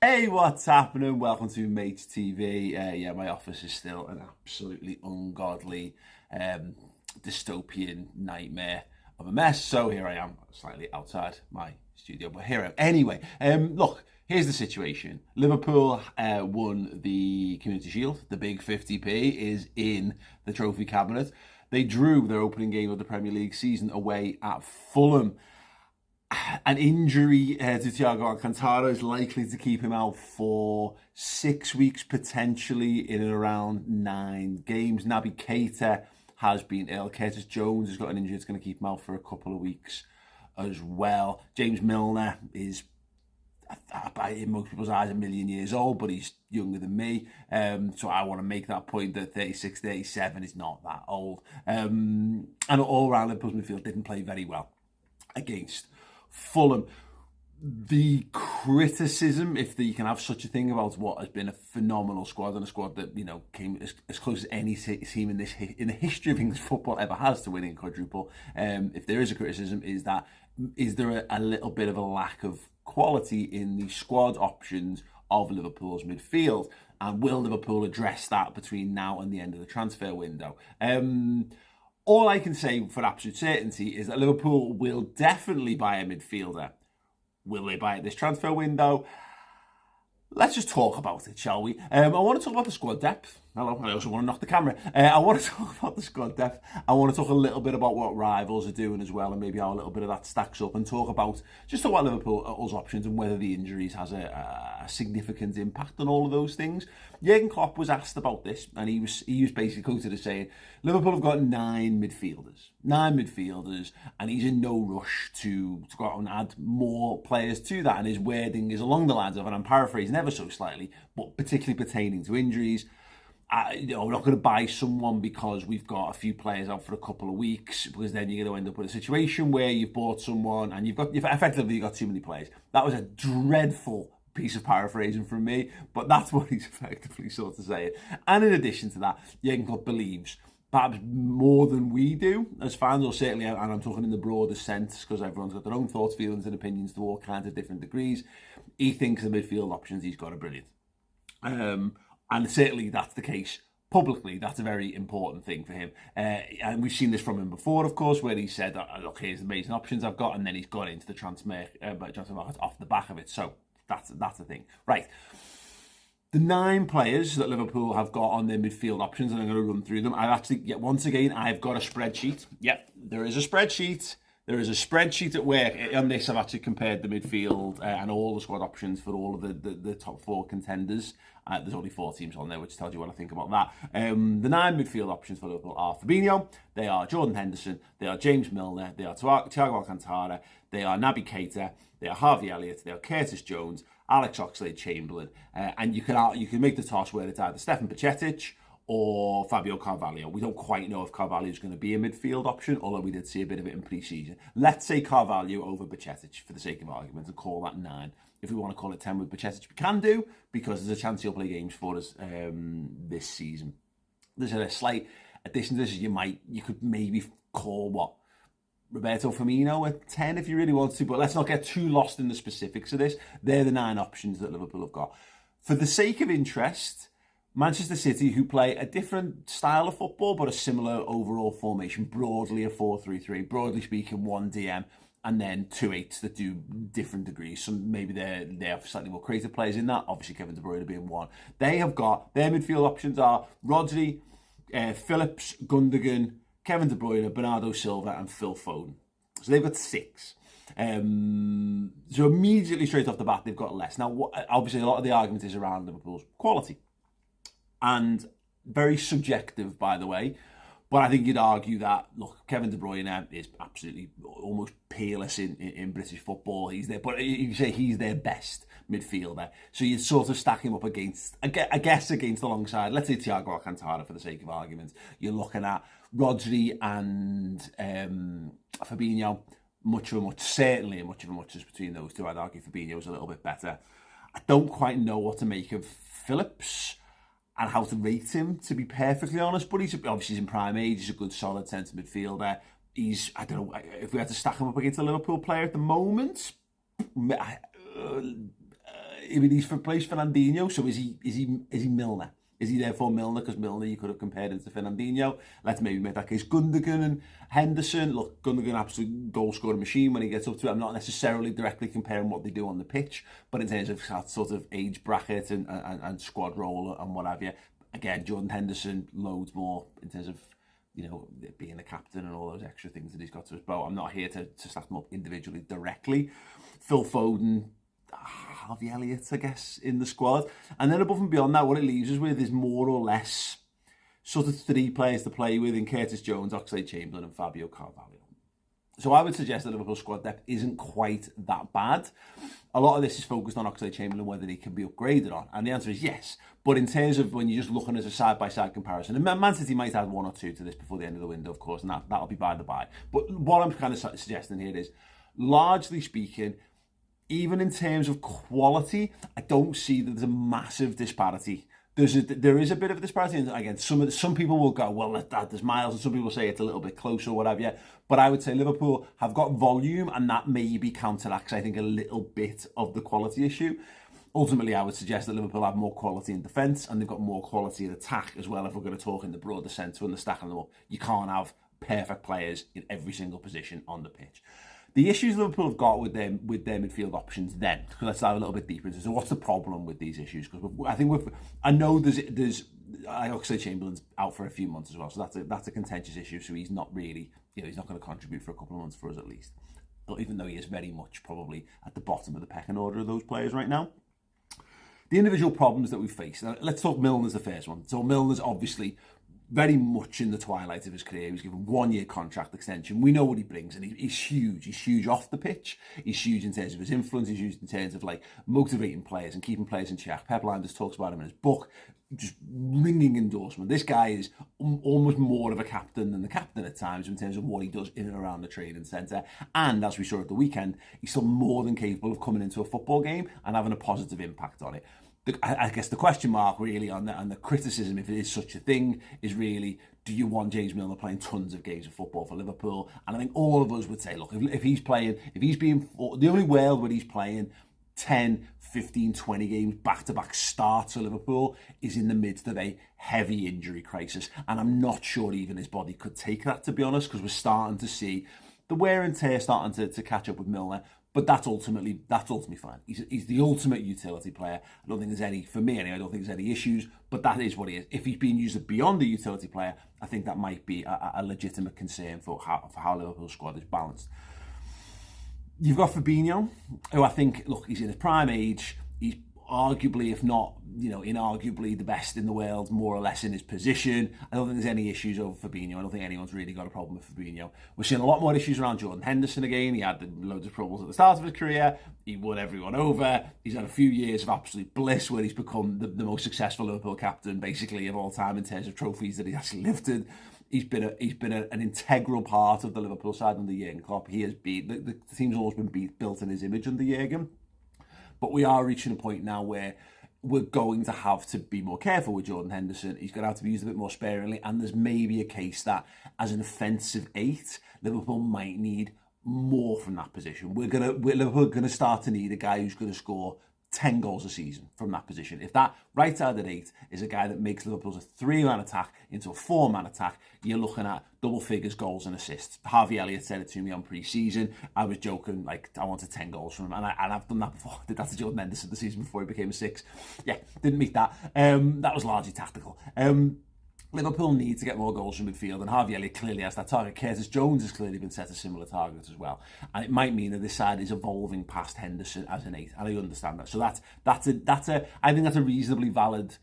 Hey, what's happening? Welcome to Maych TV. Yeah, my office is still an absolutely ungodly dystopian nightmare of a mess. So here I am, slightly outside my studio, but here I am. Anyway, look, here's the situation. Liverpool won the Community Shield. The big 50p is in the trophy cabinet. They drew their opening game of the Premier League season away at Fulham. An injury to Thiago Alcantara is likely to keep him out for 6 weeks, potentially in and around 9 games. Naby Keita has been ill. Curtis Jones has got an injury that's going to keep him out for a couple of weeks as well. James Milner is, in most people's eyes, a million years old, but he's younger than me. So I want to make that point that 36, 37 is not that old. And all around, Liverpool's midfield didn't play very well against Fulham. The criticism, if you can have such a thing, about what has been a phenomenal squad, and a squad that, you know, came as close as any team in the history of English football ever has to winning quadruple. If there is a criticism, is there a little bit of a lack of quality in the squad options of Liverpool's midfield, and will Liverpool address that between now and the end of the transfer window? All I can say for absolute certainty is that Liverpool will definitely buy a midfielder. Will they buy it this transfer window? Let's just talk about it, shall we? I want to talk about the squad depth. Hello, I also want to knock the camera. I want to talk about the squad depth. I want to talk a little bit about what rivals are doing as well, and maybe how a little bit of that stacks up, and talk about Liverpool's options and whether the injuries has a significant impact on all of those things. Jurgen Klopp was asked about this, and he was basically quoted as saying, Liverpool have got 9 midfielders, and he's in no rush to go out and add more players to that. And his wording is along the lines of, and I'm paraphrasing ever so slightly, but particularly pertaining to injuries, we're not going to buy someone because we've got a few players out for a couple of weeks, because then you're going to end up with a situation where you've bought someone and you've effectively got too many players. That was a dreadful piece of paraphrasing from me, but that's what he's effectively sort of saying. And in addition to that, Jurgen Klopp believes, perhaps more than we do as fans, or certainly, and I'm talking in the broader sense, because everyone's got their own thoughts, feelings and opinions to all kinds of different degrees, he thinks the midfield options he's got are brilliant. And certainly that's the case publicly. That's a very important thing for him. And we've seen this from him before, of course, where he said, look, here's the amazing options I've got, and then he's gone into the transfer market off the back of it. So that's a thing. Right. The 9 players that Liverpool have got on their midfield options, and I'm going to run through them. I've got a spreadsheet. Yep, there is a spreadsheet. There is a spreadsheet at work. On this, I've actually compared the midfield and all the squad options for all of the top 4 contenders. There's only 4 teams on there, which tells you what I think about that. The 9 midfield options for Liverpool are Fabinho, they are Jordan Henderson, they are James Milner, they are Thiago Alcantara, they are Naby Keita, they are Harvey Elliott, they are Curtis Jones, Alex Oxlade-Chamberlain, and you can make the toss where it's either Stefan Bajcetic or Fabio Carvalho. We don't quite know if Carvalho is going to be a midfield option, although we did see a bit of it in pre-season. Let's say Carvalho over Bajcetic for the sake of argument and call that 9. If we want to call it 10 with Bajcetic, we can do, because there's a chance he'll play games for us this season. There's a slight addition to this. You could maybe call Roberto Firmino at 10 if you really want to, but let's not get too lost in the specifics of this. They're the 9 options that Liverpool have got. For the sake of interest, Manchester City, who play a different style of football but a similar overall formation, broadly a 4-3-3, broadly speaking 1 DM, and then 2 8s that do different degrees. So maybe they have slightly more creative players in that. Obviously, Kevin De Bruyne being one. They have got, their midfield options are Rodri, Phillips, Gundogan, Kevin De Bruyne, Bernardo Silva, and Phil Foden. So they've got 6. So immediately straight off the bat, they've got less. Now, obviously, a lot of the argument is around Liverpool's quality. And very subjective, by the way. But I think you'd argue that, look, Kevin De Bruyne is absolutely almost peerless in British football. He's there, but you say he's their best midfielder. So you'd sort of stack him up against, I guess, alongside, let's say Thiago Alcantara for the sake of argument. You're looking at Rodri and Fabinho, certainly a much of a much between those two. I'd argue Fabinho's a little bit better. I don't quite know what to make of Phillips and how to rate him, to be perfectly honest. But he's in prime age. He's a good, solid centre midfielder. I don't know, if we had to stack him up against a Liverpool player at the moment, mean, he's replaced Fernandinho, so is he Milner? Is he therefore Milner? Because Milner, you could have compared him to Fernandinho. Let's maybe make that case. Gundogan and Henderson. Look, Gundogan, absolute goal-scoring machine when he gets up to it. I'm not necessarily directly comparing what they do on the pitch, but in terms of that sort of age bracket and squad role and what have you. Again, Jordan Henderson, loads more in terms of, you know, being a captain and all those extra things that he's got to his bow. I'm not here to stack them up individually directly. Phil Foden, Harvey Elliott, I guess, in the squad. And then above and beyond that, what it leaves us with is more or less sort of three players to play with in Curtis Jones, Oxlade-Chamberlain and Fabio Carvalho. So I would suggest that Liverpool squad depth isn't quite that bad. A lot of this is focused on Oxlade-Chamberlain, whether he can be upgraded on. And the answer is yes. But in terms of when you're just looking at a side-by-side comparison, and Man City might add one or two to this before the end of the window, of course, and that'll be by the by. But what I'm kind of suggesting here is, largely speaking, even in terms of quality, I don't see that there's a massive disparity. There is a bit of a disparity, and again, some people will go, well, there's miles, and some people say it's a little bit closer or whatever. Yeah, but I would say Liverpool have got volume, and that maybe counteracts, I think, a little bit of the quality issue. Ultimately, I would suggest that Liverpool have more quality in defence, and they've got more quality in attack as well. If we're going to talk in the broader sense when they're stacking them up, you can't have perfect players in every single position on the pitch. The issues Liverpool have got with their midfield options then, because let's dive a little bit deeper into, so what's the problem with these issues? Because I know there's Oxlade-Chamberlain's out for a few months as well, so that's a contentious issue, so he's not really, he's not going to contribute for a couple of months for us at least, even though he is very much probably at the bottom of the pecking order of those players right now. The individual problems that we face, now, let's talk Milner's the first one. So Milner's obviously very much in the twilight of his career. He was given 1 year contract extension. We know what he brings, and he's huge. He's huge off the pitch. He's huge in terms of his influence. He's huge in terms of like motivating players and keeping players in check. Pep Linders talks about him in his book. Just ringing endorsement. This guy is almost more of a captain than the captain at times in terms of what he does in and around the training centre. And as we saw at the weekend, he's still more than capable of coming into a football game and having a positive impact on it. I guess the question mark really on the criticism, if it is such a thing, is really, do you want James Milner playing tons of games of football for Liverpool? And I think all of us would say, look, if he's being, the only world where he's playing 10, 15, 20 games back-to-back starts for Liverpool is in the midst of a heavy injury crisis. And I'm not sure even his body could take that, to be honest, because we're starting to see the wear and tear starting to catch up with Milner. But that's ultimately fine. He's the ultimate utility player. I don't think there's any, for me anyway, I don't think there's any issues, but that is what he is. If he's being used beyond the utility player, I think that might be a legitimate concern for how Liverpool's squad is balanced. You've got Fabinho, who I think, look, he's in his prime age. He's arguably, if not, inarguably the best in the world, more or less in his position. I don't think there's any issues over Fabinho. I don't think anyone's really got a problem with Fabinho. We're seeing a lot more issues around Jordan Henderson again. He had loads of troubles at the start of his career. He won everyone over. He's had a few years of absolute bliss where he's become the most successful Liverpool captain, basically, of all time in terms of trophies that he actually lifted. He's been an integral part of the Liverpool side under Jurgen Klopp. He has been, the team's always been built in his image under Jurgen. But we are reaching a point now where we're going to have to be more careful with Jordan Henderson. He's going to have to be used a bit more sparingly, and there's maybe a case that as an offensive 8, Liverpool might need more from that position. Liverpool going to start to need a guy who's going to score 10 goals a season from that position. If that right-sided 8 is a guy that makes Liverpool's a 3-man attack into a 4-man attack, you're looking at double figures, goals and assists. Harvey Elliott said it to me on pre-season. I was joking, like, I wanted 10 goals from him, and I've done that before. I did that to Jordan Henderson the season before he became a 6. Yeah, didn't meet that. That was largely tactical. Liverpool need to get more goals from midfield, and Harvey Elliott clearly has that target. Curtis Jones has clearly been set a similar target as well, and it might mean that this side is evolving past Henderson as an 8, and I understand that. So I think that's a reasonably valid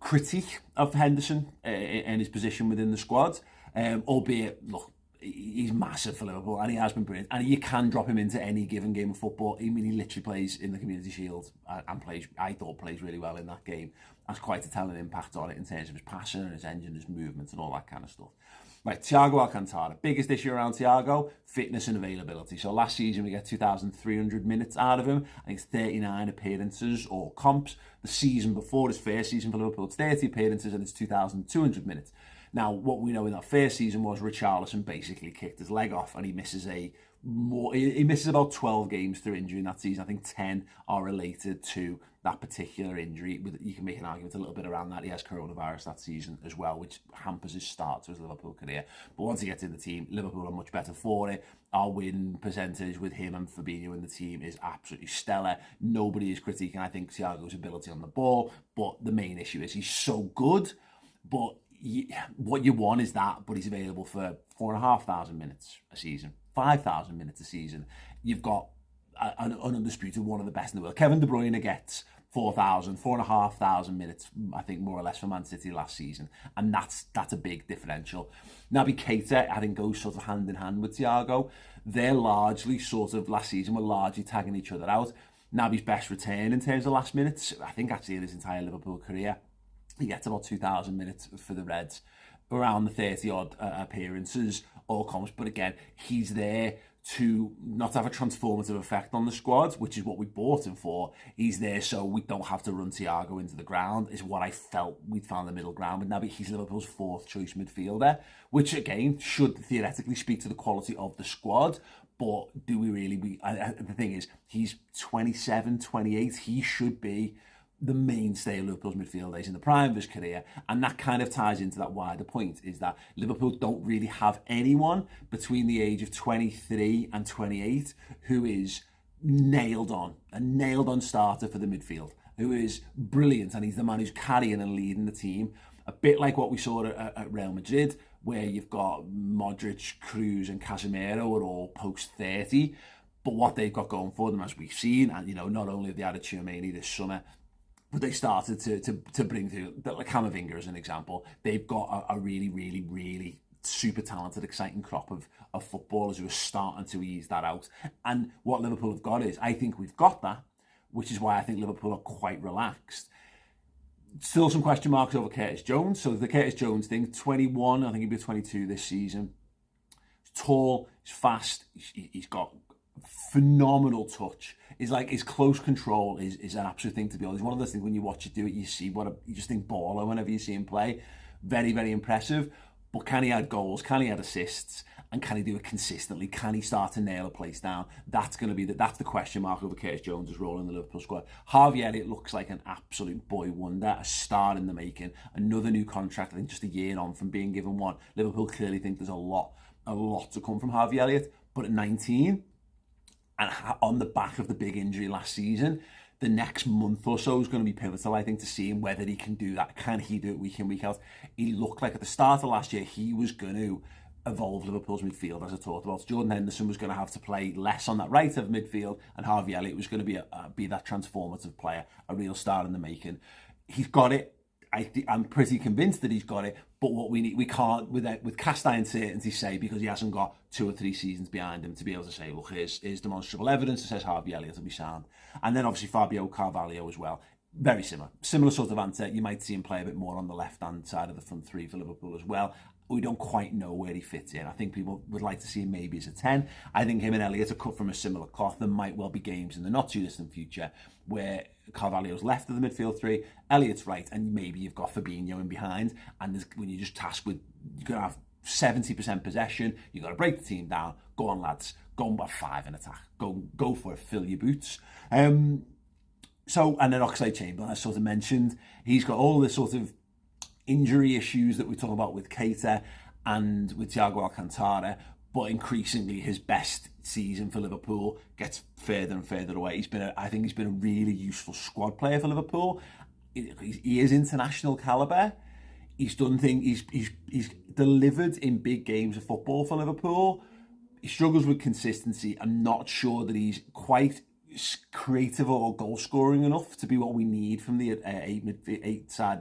critique of Henderson and his position within the squad. Albeit, look, he's massive for Liverpool, and he has been brilliant. And you can drop him into any given game of football. I mean, he literally plays in the Community Shield and plays really well in that game. Has quite a telling impact on it in terms of his passing and his engine, his movements, and all that kind of stuff. Right, Thiago Alcantara. Biggest issue around Thiago, fitness and availability. So last season we get 2,300 minutes out of him. I think it's 39 appearances or comps. The season before, his first season for Liverpool, it's 30 appearances and it's 2,200 minutes. Now, what we know in that first season was Richarlison basically kicked his leg off and he misses a more. He misses about 12 games through injury in that season. I think 10 are related to that particular injury. You can make an argument a little bit around that. He has coronavirus that season as well, which hampers his start to his Liverpool career. But once he gets in the team, Liverpool are much better for it. Our win percentage with him and Fabinho in the team is absolutely stellar. Nobody is critiquing, I think, Thiago's ability on the ball. But the main issue is he's so good. But what you want is that, but he's available for 4,500 minutes a season, 5,000 minutes a season. You've got an undisputed one of the best in the world. Kevin De Bruyne gets 4,500 minutes, I think, more or less, for Man City last season. And that's a big differential. Naby Keita, I think, goes sort of hand in hand with Thiago. They're largely sort of, last season, were largely tagging each other out. Naby's best return in terms of last minutes, I think actually in his entire Liverpool career, he gets about 2,000 minutes for the Reds, around the 30-odd appearances, all comps. But again, he's there to not have a transformative effect on the squad, which is what we bought him for. He's there so we don't have to run Thiago into the ground, is what I felt we'd found the middle ground. But now he's Liverpool's fourth choice midfielder, which again should theoretically speak to the quality of the squad. But do we really? The thing is, he's 27, 28. He should be the mainstay of Liverpool's midfield days in the prime of his career. And that kind of ties into that wider point, is that Liverpool don't really have anyone between the age of 23 and 28 who is nailed on starter for the midfield, who is brilliant, and he's the man who's carrying and leading the team. A bit like what we saw at Real Madrid, where you've got Modric, Kroos and Casemiro are all post 30. But what they've got going for them, as we've seen, and not only have they added Tchouameni this summer, but they started to bring through, like Camavinga as an example. They've got a really, really, really super talented, exciting crop of footballers who are starting to ease that out. And what Liverpool have got is, I think we've got that, which is why I think Liverpool are quite relaxed. Still some question marks over Curtis Jones. So the Curtis Jones thing, 21, I think he'll be 22 this season. He's tall, he's fast, he's got phenomenal touch. Is like his close control is an absolute thing to be honest. One of those things when you watch it do it, you see you just think baller whenever you see him play. Very, very impressive. But can he add goals? Can he add assists? And can he do it consistently? Can he start to nail a place down? That's going to be that's the question mark over Curtis Jones' role in the Liverpool squad. Harvey Elliott looks like an absolute boy wonder, a star in the making. Another new contract, I think just a year on from being given one. Liverpool clearly think there's a lot to come from Harvey Elliott. But at 19, and on the back of the big injury last season, the next month or so is going to be pivotal, I think, to see him whether he can do that. Can he do it week in, week out? He looked like at the start of last year, he was going to evolve Liverpool's midfield, as I talked about. Jordan Henderson was going to have to play less on that right of midfield, and Harvey Elliott was going to be that transformative player, a real star in the making. He's got it. I'm pretty convinced that he's got it, but what we can't, with cast iron certainty, say, because he hasn't got 2 or 3 seasons behind him, to be able to say, look, here's demonstrable evidence that says Harvey Elliott will be sound. And then obviously Fabio Carvalho as well. Very similar sort of answer. You might see him play a bit more on the left-hand side of the front three for Liverpool as well. We don't quite know where he fits in. I think people would like to see him maybe as a 10. I think him and Elliott are cut from a similar cloth. There might well be games in the not too distant future where Carvalho's left of the midfield three, Elliott's right, and maybe you've got Fabinho in behind. And when you're just tasked with, you're going to have 70% possession, you've got to break the team down. Go on, lads. Go on by 5 in attack. Go for it. Fill your boots. And then Oxlade-Chamberlain, as sort of mentioned, he's got all this sort of injury issues that we talk about with Keita and with Thiago Alcantara, but increasingly his best season for Liverpool gets further and further away. I think he's been a really useful squad player for Liverpool. He is international caliber. He's done things. He's delivered in big games of football for Liverpool. He struggles with consistency. I'm not sure that he's quite creative or goal scoring enough to be what we need from the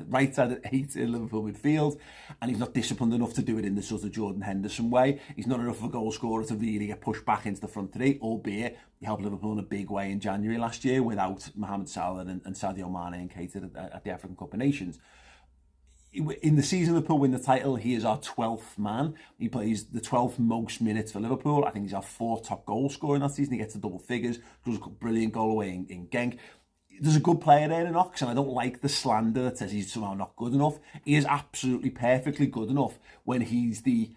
right side at 8 in Liverpool midfield, and he's not disciplined enough to do it in the sort of Jordan Henderson way. He's not enough of a goal scorer to really get pushed back into the front three, albeit he helped Liverpool in a big way in January last year without Mohamed Salah and Sadio Mane and Keita at the African Cup of Nations. In the season Liverpool win the title, he is our 12th man. He plays the 12th most minutes for Liverpool. I think he's our 4th top goal scorer in that season. He gets to double figures. He was a brilliant goal away in Genk. There's a good player there in Ox, and I don't like the slander that says he's somehow not good enough. He is absolutely perfectly good enough when he's the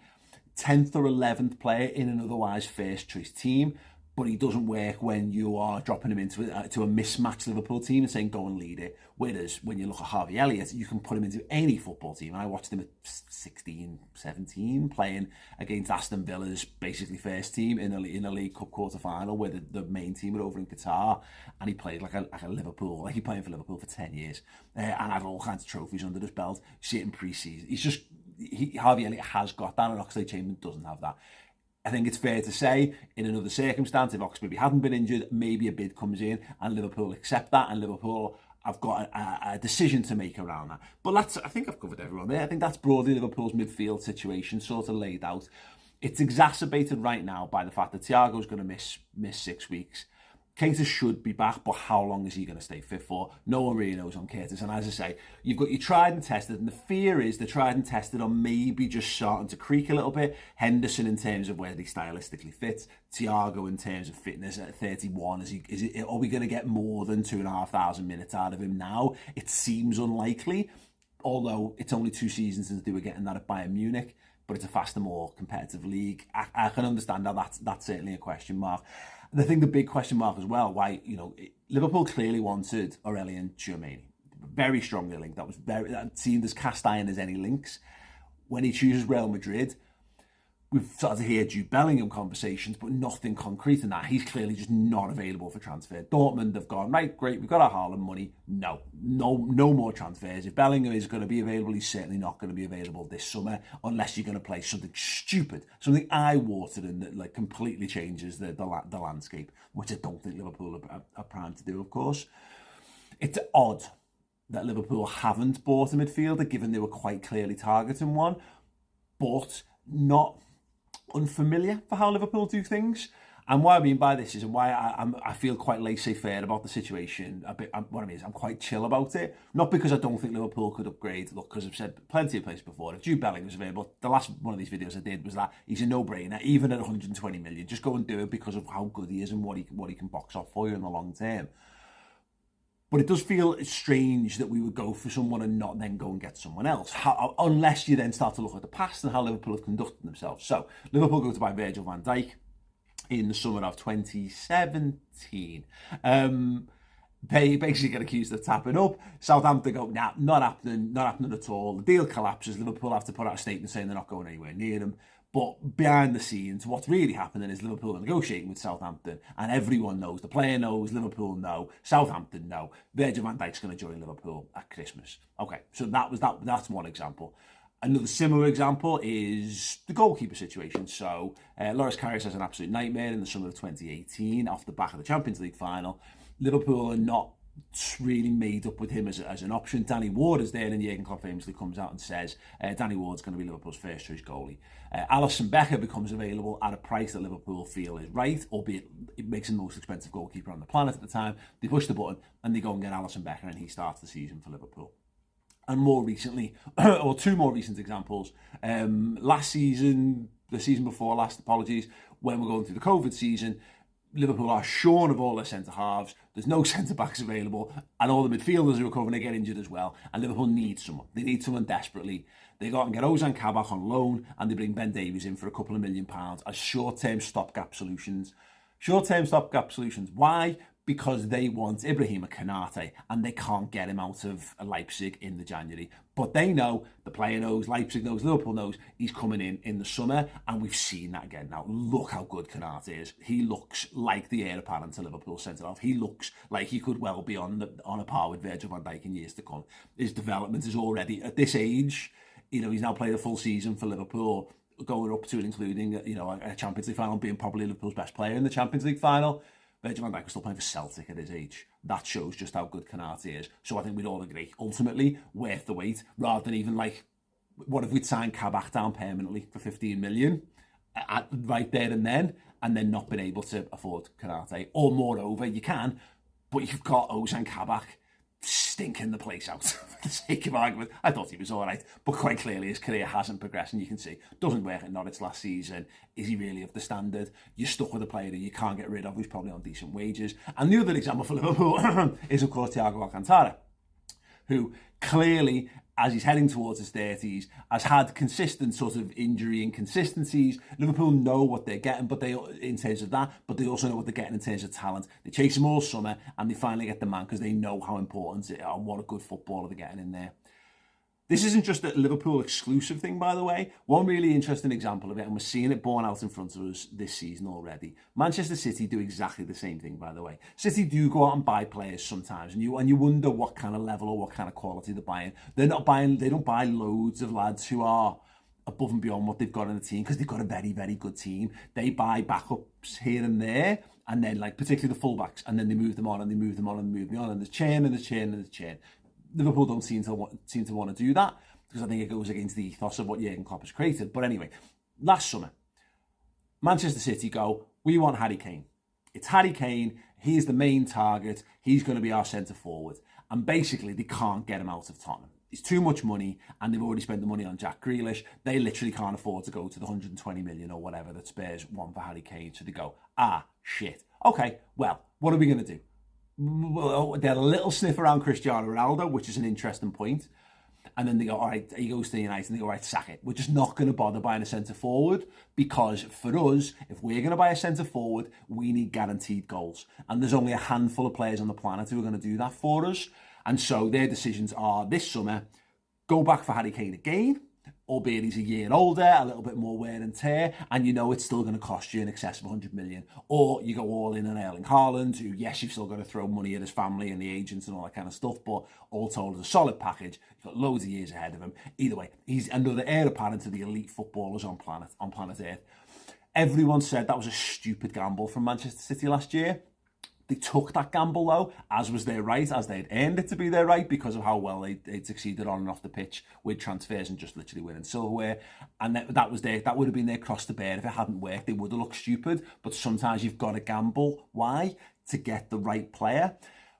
10th or 11th player in an otherwise first choice team, but he doesn't work when you are dropping him into a mismatched Liverpool team and saying go and lead it. Whereas when you look at Harvey Elliott, you can put him into any football team. I watched him at 16, 17 playing against Aston Villa's basically first team in a League Cup quarter-final where the main team were over in Qatar, and he played like a Liverpool, like he played for Liverpool for 10 years and had all kinds of trophies under his belt. You see it in pre-season. Harvey Elliott has got that, and Oxlade-Chamberlain doesn't have that. I think it's fair to say, in another circumstance, if Oxlade hadn't been injured, maybe a bid comes in and Liverpool accept that, and Liverpool have got a decision to make around that. But I think I've covered everyone there. I think that's broadly Liverpool's midfield situation sort of laid out. It's exacerbated right now by the fact that Thiago's going to miss 6 weeks. Keita should be back, but how long is he going to stay fit for? No one really knows on Curtis. And as I say, you've got your tried and tested, and the fear is the tried and tested are maybe just starting to creak a little bit. Henderson in terms of where he stylistically fits, Thiago in terms of fitness at 31. Are we going to get more than 2,500 minutes out of him now? It seems unlikely, although it's only 2 seasons since they were getting that at Bayern Munich. But it's a faster, more competitive league. I can understand how that's certainly a question mark. And I think the big question mark as well, why, Liverpool clearly wanted Aurelien-Tchouameni. Very strongly linked. That seemed as cast iron as any links. When he chooses Real Madrid, we've started to hear Jude Bellingham conversations, but nothing concrete in that. He's clearly just not available for transfer. Dortmund have gone, right, great, we've got our Haaland money. No more transfers. If Bellingham is going to be available, he's certainly not going to be available this summer, unless you're going to play something stupid, something eye-watering that completely changes the landscape, which I don't think Liverpool are primed to do, of course. It's odd that Liverpool haven't bought a midfielder, given they were quite clearly targeting one, but not unfamiliar for how Liverpool do things. And what I mean by this is, and why I feel quite laissez-faire about the situation, what I mean is I'm quite chill about it. Not because I don't think Liverpool could upgrade. Look, because I've said plenty of places before, if Jude Bellingham was available, the last one of these videos I did was that he's a no-brainer, even at 120 million. Just go and do it because of how good he is and what he can box off for you in the long term. But it does feel strange that we would go for someone and not then go and get someone else, unless you then start to look at the past and how Liverpool have conducted themselves. So Liverpool go to buy Virgil van Dijk in the summer of 2017. They basically get accused of tapping up. Southampton go, nah, not happening at all. The deal collapses. Liverpool have to put out a statement saying they're not going anywhere near them. But behind the scenes, what's really happening is Liverpool are negotiating with Southampton, and everyone knows. The player knows, Liverpool know, Southampton know. Virgil van Dijk's going to join Liverpool at Christmas. Okay, so that's one example. Another similar example is the goalkeeper situation. So Loris Karius has an absolute nightmare in the summer of 2018 off the back of the Champions League final. Liverpool are not really made up with him as an option. Danny Ward is there, and Jurgen Klopp famously comes out and says Danny Ward's going to be Liverpool's first choice goalie. Alisson Becker becomes available at a price that Liverpool feel is right, albeit it makes him the most expensive goalkeeper on the planet at the time. They push the button and they go and get Alisson Becker, and he starts the season for Liverpool. And more recently, or 2 more recent examples, last season, the season before last, apologies, when we're going through the COVID season, Liverpool are shorn of all their centre-halves. There's no centre-backs available, and all the midfielders who are recovering, they get injured as well. And Liverpool need someone. They need someone desperately. They go out and get Ozan Kabak on loan, and they bring Ben Davies in for a couple of £1 million as short-term stopgap solutions. Short-term stopgap solutions. Why? Because they want Ibrahima Konate, and they can't get him out of Leipzig in the January. But they know, the player knows, Leipzig knows, Liverpool knows, he's coming in the summer, and we've seen that again now. Look how good Konate is. He looks like the heir apparent to Liverpool centre-half. He looks like he could well be on a par with Virgil van Dijk in years to come. His development is already, at this age, he's now played a full season for Liverpool, going up to and including, a Champions League final, being probably Liverpool's best player in the Champions League final. Virgil van Dijk was still playing for Celtic at his age. That shows just how good Konate is. So I think we'd all agree, ultimately, worth the wait, rather than even what if we'd signed Kabak down permanently for 15 million right there and then not been able to afford Konate? Or moreover, you can, but you've got Ozan Kabak stinking the place out for the sake of argument. I thought he was all right, but quite clearly his career hasn't progressed, and you can see doesn't work at Norwich last season. Is he really of the standard? You're stuck with a player that you can't get rid of, who's probably on decent wages. And the other example for Liverpool is, of course, Thiago Alcantara, who clearly as he's heading towards his 30s, has had consistent sort of injury inconsistencies. Liverpool know what they're getting, but they, in terms of that, but they also know what they're getting in terms of talent. They chase him all summer, and they finally get the man because they know how important it is and what a good footballer they're getting in there. This isn't just a Liverpool exclusive thing, by the way. One really interesting example of it, and we're seeing it borne out in front of us this season already. Manchester City do exactly the same thing, by the way. City do go out and buy players sometimes, and you wonder what kind of level or what kind of quality they're buying. They don't buy loads of lads who are above and beyond what they've got in the team because they've got a very, very good team. They buy backups here and there, and then like particularly the fullbacks, and then they move them on and they move them on and move them on, and there's churn and there's churn and there's churn. Liverpool don't seem to want to do that because I think it goes against the ethos of what Jurgen Klopp has created. But anyway, last summer, Manchester City go, we want Harry Kane. It's Harry Kane. He's the main target. He's going to be our centre forward. And basically, they can't get him out of Tottenham. It's too much money, and they've already spent the money on Jack Grealish. They literally can't afford to go to the 120 million or whatever that Spurs want for Harry Kane. So they go, shit. Okay, well, what are we going to do? Well, they had a little sniff around Cristiano Ronaldo, which is an interesting point. And then they go, all right, he goes to United, and they go, all right, sack it. We're just not going to bother buying a centre forward because for us, if we're going to buy a centre forward, we need guaranteed goals. And there's only a handful of players on the planet who are going to do that for us. And so their decisions are this summer, go back for Harry Kane again, albeit he's a year older, a little bit more wear and tear, and you know it's still going to cost you in excess of 100 million. Or you go all in on Erling Haaland, who, yes, you've still got to throw money at his family and the agents and all that kind of stuff, but all told, is a solid package. He's got loads of years ahead of him. Either way, he's another heir apparent to the elite footballers on planet Earth. Everyone said that was a stupid gamble from Manchester City last year. They took that gamble, though, as was their right, as they'd earned it to be their right because of how well they'd succeeded on and off the pitch with transfers and just literally winning silverware. And that would have been their cross to bear. If it hadn't worked, they would have looked stupid. But sometimes you've got to gamble. Why? To get the right player.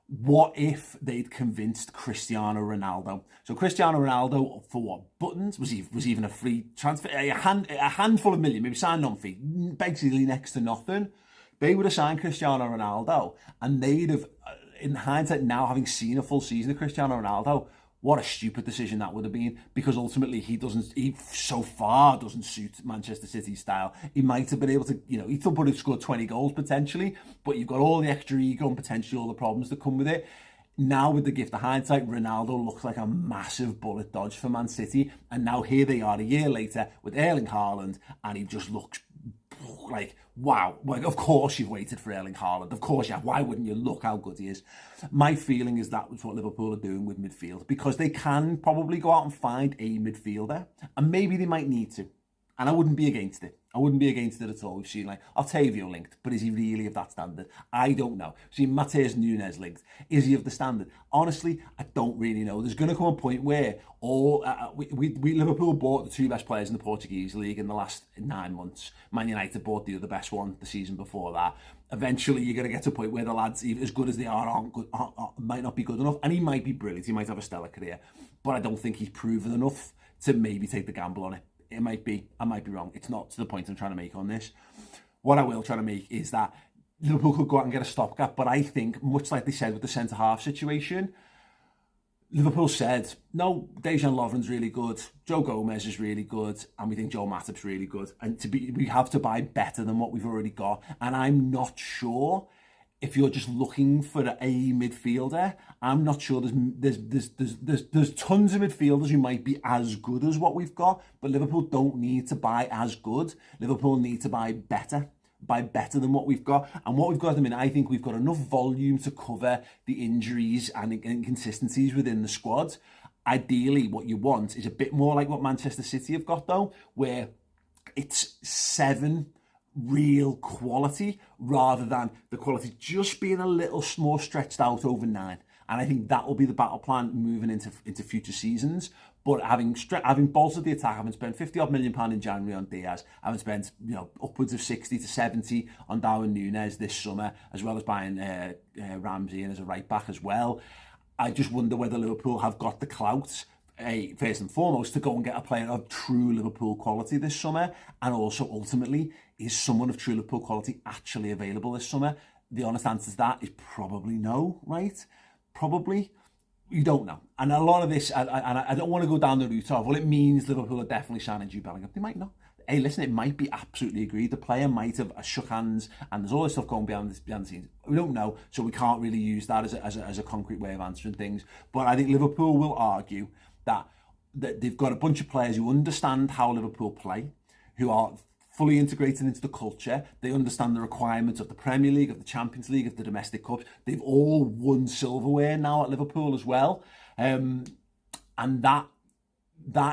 What if they'd convinced Cristiano Ronaldo? So Cristiano Ronaldo, for what, buttons? Was even a free transfer? A handful of million, maybe signed on fee, basically next to nothing. They would have signed Cristiano Ronaldo, and they'd have, in hindsight now, having seen a full season of Cristiano Ronaldo, what a stupid decision that would have been, because ultimately he so far doesn't suit Manchester City's style. He might have been able to, he still would have scored 20 goals potentially, but you've got all the extra ego and potentially all the problems that come with it. Now, with the gift of hindsight, Ronaldo looks like a massive bullet dodge for Man City, and now here they are a year later with Erling Haaland, and he just looks like, wow, like, of course you've waited for Erling Haaland. Of course you have. Why wouldn't you? Look how good he is. My feeling is that was what Liverpool are doing with midfield, because they can probably go out and find a midfielder, and maybe they might need to. And I wouldn't be against it. I wouldn't be against it at all. We've seen, like, Octavio linked, but is he really of that standard? I don't know. We've seen Matheus Nunes linked. Is he of the standard? Honestly, I don't really know. There's going to come a point where Liverpool bought the two best players in the Portuguese league in the last 9 months. Man United bought the other best one the season before that. Eventually, you're going to get to a point where the lads, even as good as they are, might not be good enough. And he might be brilliant. He might have a stellar career. But I don't think he's proven enough to maybe take the gamble on it. It might be. I might be wrong. It's not to the point I'm trying to make on this. What I will try to make is that Liverpool could go out and get a stopgap, but I think, much like they said with the centre-half situation, Liverpool said, no, Dejan Lovren's really good, Joe Gomez is really good, and we think Joe Matip's really good. And we have to buy better than what we've already got. And I'm not sure if you're just looking for a midfielder. I'm not sure there's tons of midfielders who might be as good as what we've got, but Liverpool don't need to buy as good. Liverpool need to buy better than what we've got. And what we've got at the minute, I think we've got enough volume to cover the injuries and inconsistencies within the squad. Ideally, what you want is a bit more like what Manchester City have got, though, where it's 7 real quality rather than the quality just being a little more stretched out over 9. And I think that will be the battle plan moving into future seasons. But having bolstered the attack, having spent £50 million in January on Diaz, having spent upwards of 60 to 70 on Darwin Nunes this summer, as well as buying Ramsey in as a right back as well, I just wonder whether Liverpool have got the clout, first and foremost, to go and get a player of true Liverpool quality this summer, and also ultimately, is someone of true Liverpool quality actually available this summer? The honest answer to that is probably no, right? Probably. You don't know. And a lot of this, and I don't want to go down the route of, well, it means Liverpool are definitely signing Jude Bellingham. They might not. Hey, listen, it might be absolutely agreed. The player might have shook hands, and there's all this stuff going behind the scenes. We don't know, so we can't really use that as a concrete way of answering things. But I think Liverpool will argue that they've got a bunch of players who understand how Liverpool play, who are fully integrated into the culture. They understand the requirements of the Premier League, of the Champions League, of the domestic cups. They've all won silverware now at Liverpool as well. And that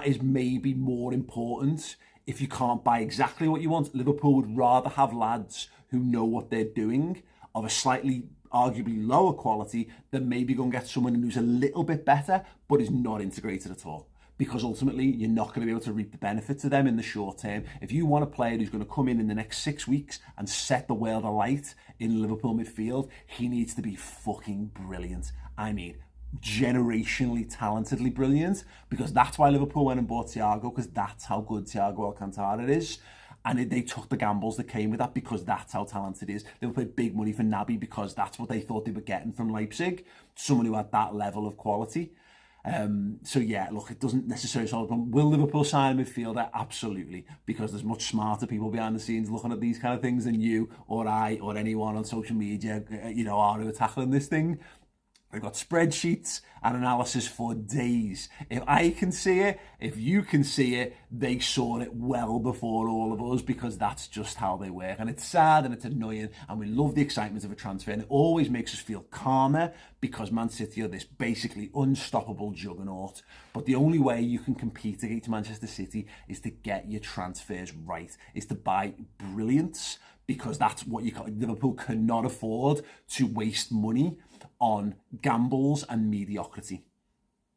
is maybe more important. If you can't buy exactly what you want, Liverpool would rather have lads who know what they're doing of a slightly, arguably lower quality than maybe go and get someone who's a little bit better but is not integrated at all. Because ultimately, you're not going to be able to reap the benefits of them in the short term. If you want a player who's going to come in the next 6 weeks and set the world alight in Liverpool midfield, he needs to be fucking brilliant. I mean, generationally, talentedly brilliant, because that's why Liverpool went and bought Thiago, because that's how good Thiago Alcantara is. And they took the gambles that came with that because that's how talented he is. They paid big money for Naby because that's what they thought they were getting from Leipzig, someone who had that level of quality. So yeah, look, it doesn't necessarily solve them. Will Liverpool sign a midfielder? Absolutely, because there's much smarter people behind the scenes looking at these kind of things than you or I or anyone on social media, are who are tackling this thing. They've got spreadsheets and analysis for days. If I can see it, if you can see it, they saw it well before all of us, because that's just how they work. And it's sad and it's annoying, and we love the excitement of a transfer, and it always makes us feel calmer because Man City are this basically unstoppable juggernaut. But the only way you can compete against Manchester City is to get your transfers right, is to buy brilliance, because that's what Liverpool cannot afford to waste money on gambles and mediocrity.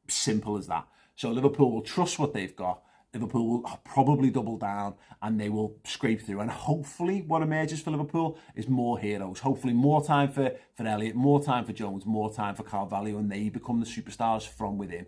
Simple as that. So Liverpool will trust what they've got. Liverpool will probably double down and they will scrape through. And hopefully what emerges for Liverpool is more heroes. Hopefully more time for Elliott, more time for Jones, more time for Carvalho, and they become the superstars from within.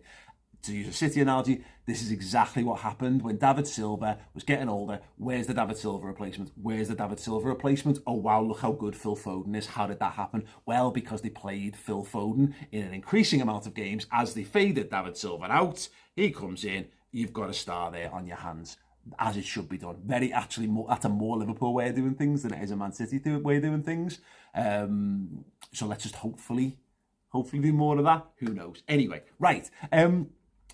To use a City analogy, this is exactly what happened when David Silva was getting older. Where's the David Silva replacement? Where's the David Silva replacement? Oh wow, look how good Phil Foden is. How did that happen? Well, because they played Phil Foden in an increasing amount of games as they faded David Silva out. He comes in, you've got a star there on your hands, as it should be done. That's a more Liverpool way of doing things than it is a Man City way of doing things. So let's just hopefully do more of that. Who knows? Anyway, right.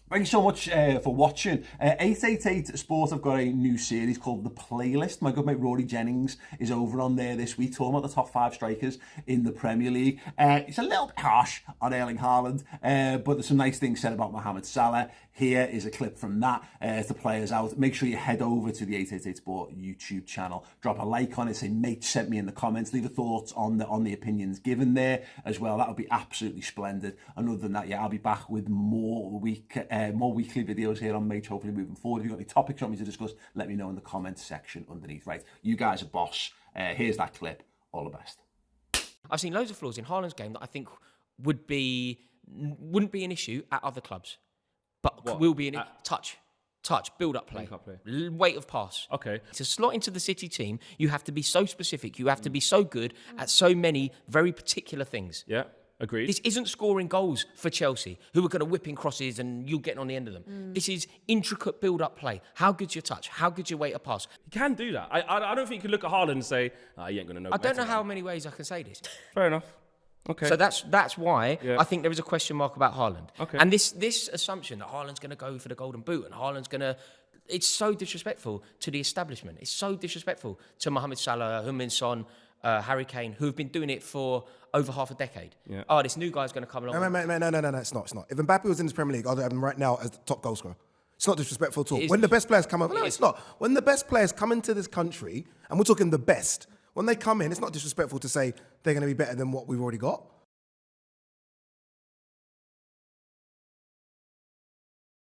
Thank you so much for watching. 888 Sport have got a new series called The Playlist. My good mate Rory Jennings is over on there this week talking about the top 5 strikers in the Premier League. It's a little bit harsh on Erling Haaland, but there's some nice things said about Mohamed Salah. Here is a clip from that to play us out. Make sure you head over to the 888 Sport YouTube channel. Drop a like on it. Say, mate, sent me in the comments. Leave your thoughts on the opinions given there as well. That would be absolutely splendid. And other than that, yeah, I'll be back with more weekly videos here on Maych, hopefully moving forward. If you've got any topics you want me to discuss, let me know in the comments section underneath. Right, you guys are boss. Here's that clip. All the best. I've seen loads of flaws in Haaland's game that I think wouldn't be an issue at other clubs, but will be an touch, build-up play, weight of pass. Okay. To slot into the City team, you have to be so specific. You have to be so good at so many very particular things. Yeah. Agreed. This isn't scoring goals for Chelsea, who are going to whip in crosses and you getting on the end of them. This is intricate build-up play. How good's your touch? How good's your weight of pass? You can do that. I don't think you can look at Haaland and say, he ain't going to know. I don't know how many ways I can say this. Fair enough. Okay. So that's why I think there is a question mark about Haaland. Okay. And this assumption that Haaland's going to go for the golden boot and Haaland's going to... It's so disrespectful to the establishment. It's so disrespectful to Mohamed Salah, Heung-min Son, Harry Kane, who have been doing it for over half a decade. Yeah. Oh, this new guy's going to come along. No, it's not. If Mbappe was in this Premier League, I'd have him right now as the top goal scorer. It's not disrespectful at all. When the best players come over, it's not. When the best players come into this country, and we're talking the best, when they come in, it's not disrespectful to say they're going to be better than what we've already got.